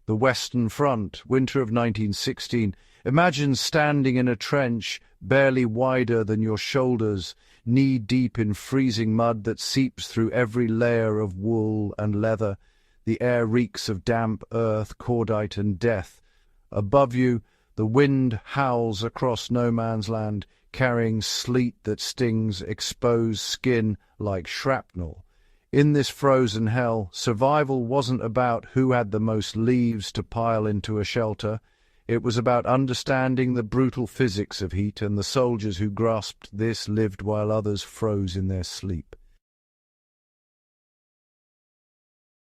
The Western Front, winter of 1916. Imagine standing in a trench barely wider than your shoulders, knee-deep in freezing mud that seeps through every layer of wool and leather. The air reeks of damp earth, cordite, and death. Above you, the wind howls across no man's land, carrying sleet that stings exposed skin like shrapnel. In this frozen hell, survival wasn't about who had the most leaves to pile into a shelter. It was about understanding the brutal physics of heat, and the soldiers who grasped this lived while others froze in their sleep.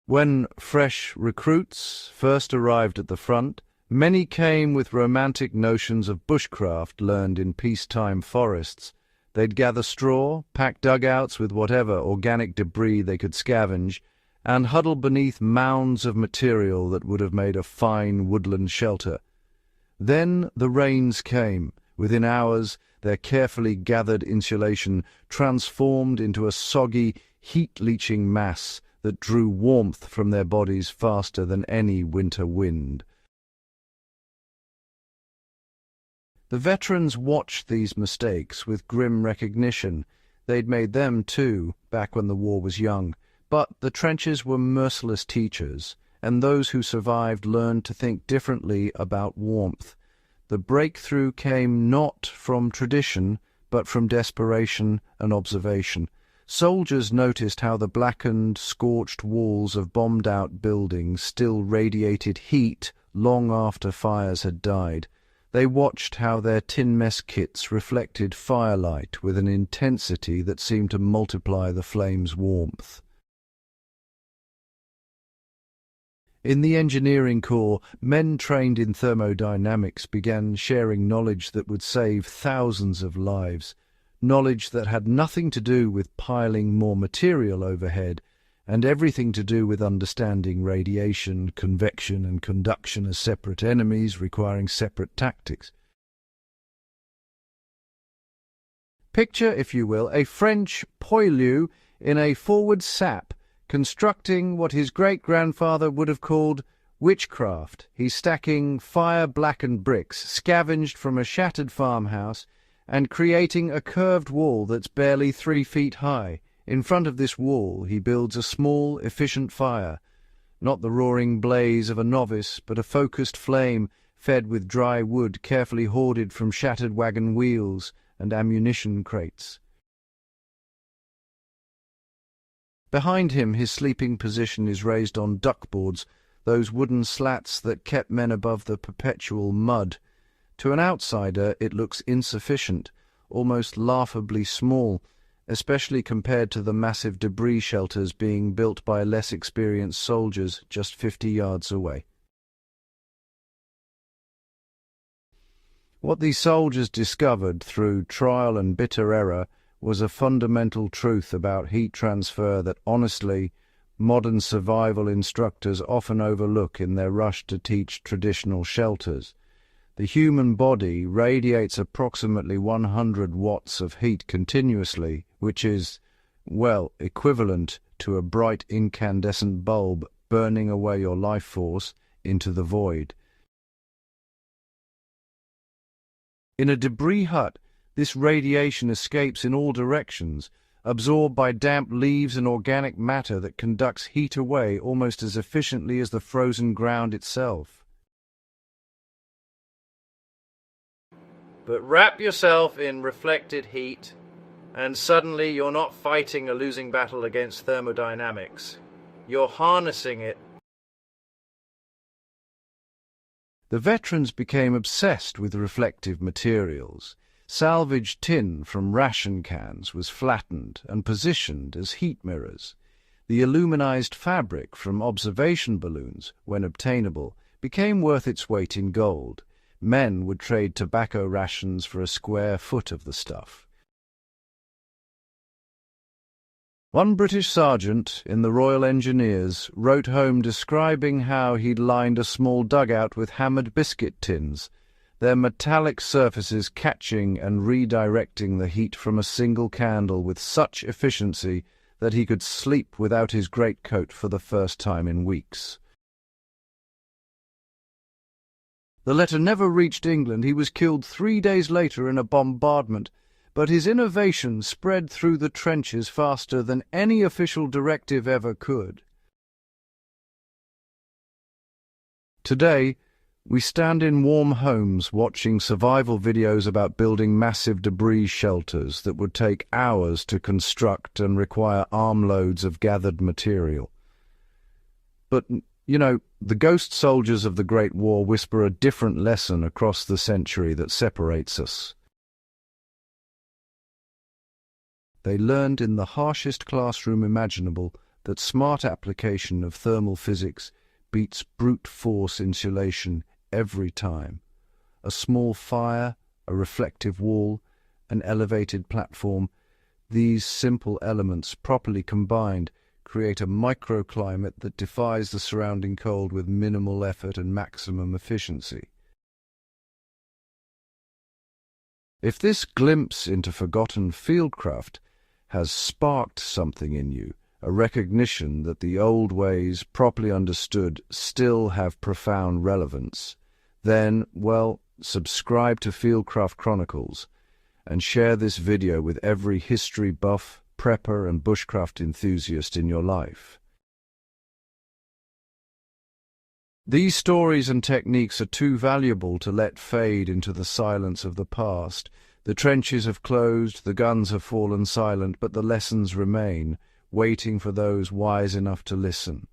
When fresh recruits first arrived at the front, many came with romantic notions of bushcraft learned in peacetime forests. They'd gather straw, pack dugouts with whatever organic debris they could scavenge, and huddle beneath mounds of material that would have made a fine woodland shelter. Then the rains came. Within hours, their carefully gathered insulation transformed into a soggy, heat-leaching mass that drew warmth from their bodies faster than any winter wind. The veterans watched these mistakes with grim recognition. They'd made them too, back when the war was young. But the trenches were merciless teachers, and those who survived learned to think differently about warmth. The breakthrough came not from tradition, but from desperation and observation. Soldiers noticed how the blackened, scorched walls of bombed-out buildings still radiated heat long after fires had died. They watched how their tin mess kits reflected firelight with an intensity that seemed to multiply the flame's warmth. In the engineering corps, men trained in thermodynamics began sharing knowledge that would save thousands of lives, knowledge that had nothing to do with piling more material overhead, and everything to do with understanding radiation, convection, and conduction as separate enemies requiring separate tactics. Picture, if you will, a French poilu in a forward sap, constructing what his great-grandfather would have called witchcraft. He's stacking fire-blackened bricks, scavenged from a shattered farmhouse, and creating a curved wall that's barely 3 feet high. In front of this wall he builds a small, efficient fire, not the roaring blaze of a novice, but a focused flame fed with dry wood carefully hoarded from shattered wagon wheels and ammunition crates. Behind him, his sleeping position is raised on duckboards, those wooden slats that kept men above the perpetual mud. To an outsider it looks insufficient, almost laughably small, especially compared to the massive debris shelters being built by less experienced soldiers just 50 yards away. What these soldiers discovered through trial and bitter error was a fundamental truth about heat transfer that, honestly, modern survival instructors often overlook in their rush to teach traditional shelters. The human body radiates approximately 100 watts of heat continuously, which is, well, equivalent to a bright incandescent bulb burning away your life force into the void. In a debris hut, this radiation escapes in all directions, absorbed by damp leaves and organic matter that conducts heat away almost as efficiently as the frozen ground itself. But wrap yourself in reflected heat, and suddenly you're not fighting a losing battle against thermodynamics. You're harnessing it. The veterans became obsessed with reflective materials. Salvaged tin from ration cans was flattened and positioned as heat mirrors. The aluminized fabric from observation balloons, when obtainable, became worth its weight in gold. Men would trade tobacco rations for a square foot of the stuff. One British sergeant in the Royal Engineers wrote home describing how he'd lined a small dugout with hammered biscuit tins, their metallic surfaces catching and redirecting the heat from a single candle with such efficiency that he could sleep without his greatcoat for the first time in weeks. The letter never reached England. He was killed 3 days later in a bombardment, but his innovation spread through the trenches faster than any official directive ever could. Today, we stand in warm homes watching survival videos about building massive debris shelters that would take hours to construct and require armloads of gathered material. But, the ghost soldiers of the Great War whisper a different lesson across the century that separates us. They learned in the harshest classroom imaginable that smart application of thermal physics beats brute force insulation every time. A small fire, a reflective wall, an elevated platform, these simple elements properly combined create a microclimate that defies the surrounding cold with minimal effort and maximum efficiency. If this glimpse into forgotten fieldcraft has sparked something in you, a recognition that the old ways, properly understood, still have profound relevance, then, subscribe to Fieldcraft Chronicles and share this video with every history buff, prepper and bushcraft enthusiast in your life. These stories and techniques are too valuable to let fade into the silence of the past. The trenches have closed, the guns have fallen silent, but the lessons remain, waiting for those wise enough to listen.